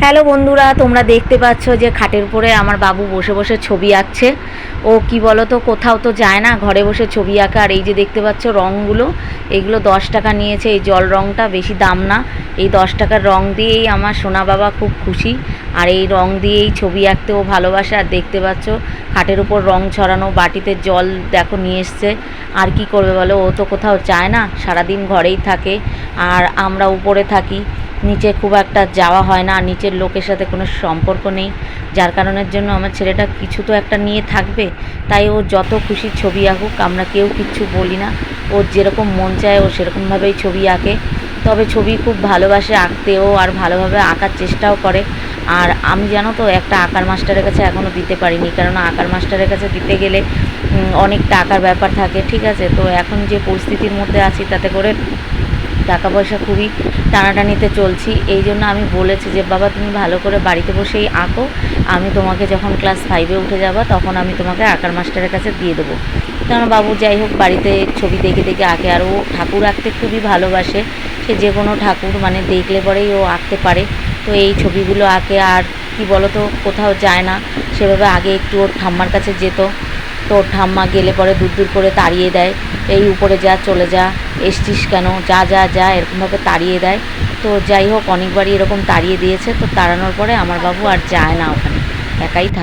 Hello বন্ধুরা, তোমরা দেখতে পাচ্ছ যে খাটের উপরে আমার বাবু বসে বসে ছবি আঁকছে। ও কি বলো তো, কোথাও তো যায় না, ঘরে বসে ছবি আঁকা। আর এই যে দেখতে পাচ্ছ রঙগুলো, এইগুলো 10 টাকা নিয়েছে। এই জল রঙটা বেশি দাম না। এই 10 টাকার রঙ দিয়েই আমার সোনা বাবা খুব খুশি। আর এই রঙ দিয়েই ছবি আঁকতে ও ভালোবাসে। আর দেখতে পাচ্ছ খাটের উপর রঙ ছড়ানো, বাটিতে জল দেখো নিয়ে এসছে। আর কি করবে বলো, ও তো কোথাও যায় না, সারাদিন ঘরেই থাকে। আর আমরা উপরে থাকি, নিচে খুব একটা যাওয়া হয় না। নিচের লোকের সাথে কোনো সম্পর্ক নেই, যার কারণের জন্য আমার ছেলেটা কিছু তো একটা নিয়ে থাকবে। তাই ও যত খুশি ছবি আঁকুক, আমরা কেউ কিচ্ছু বলি না। ওর যেরকম মন চায় ও সেরকমভাবেই ছবি আঁকে। তবে ছবি খুব ভালোবাসে আঁকতেও, আর ভালোভাবে আঁকার চেষ্টাও করে। আর আমি জানো তো, একটা আঁকার মাস্টারের কাছে এখনও দিতে পারিনি, কেননা আঁকার মাস্টারের কাছে দিতে গেলে অনেক টাকার ব্যাপার থাকে, ঠিক আছে। তো এখন যে পরিস্থিতির মধ্যে আছি, তাতে করে টাকা পয়সা খুবই টানাটানিতে চলছি। এই জন্য আমি বলেছি যে বাবা, তুমি ভালো করে বাড়িতে বসেই আঁকো, আমি তোমাকে যখন ক্লাস 5-এ উঠে যাবা তখন আমি তোমাকে আঁকার মাস্টারের কাছে দিয়ে দেবো। কারণ বাবু যাই হোক বাড়িতে ছবি দেখে দেখে আঁকে। আর ও ঠাকুর আঁকতে খুবই ভালোবাসে। সে যে কোনো ঠাকুর মানে দেখলে পরেই ও আঁকতে পারে। তো এই ছবিগুলো আঁকে। আর কি বলো তো, কোথাও যায় না সেভাবে। আগে একটু ওর ঠাম্মার কাছে যেত, তো ওর ঠাম্মা গেলে পরে দূর দূর করে তাড়িয়ে দেয়, এই উপরে যা, চলে যা, এসছিস কেন, যা যা যা, এরকমভাবে তাড়িয়ে দেয়। তো যাই হোক অনেকবারই এরকম তাড়িয়ে দিয়েছে। তো তাড়ানোর পরে আমার বাবু আর যায় না ওখানে, একাই থাকে।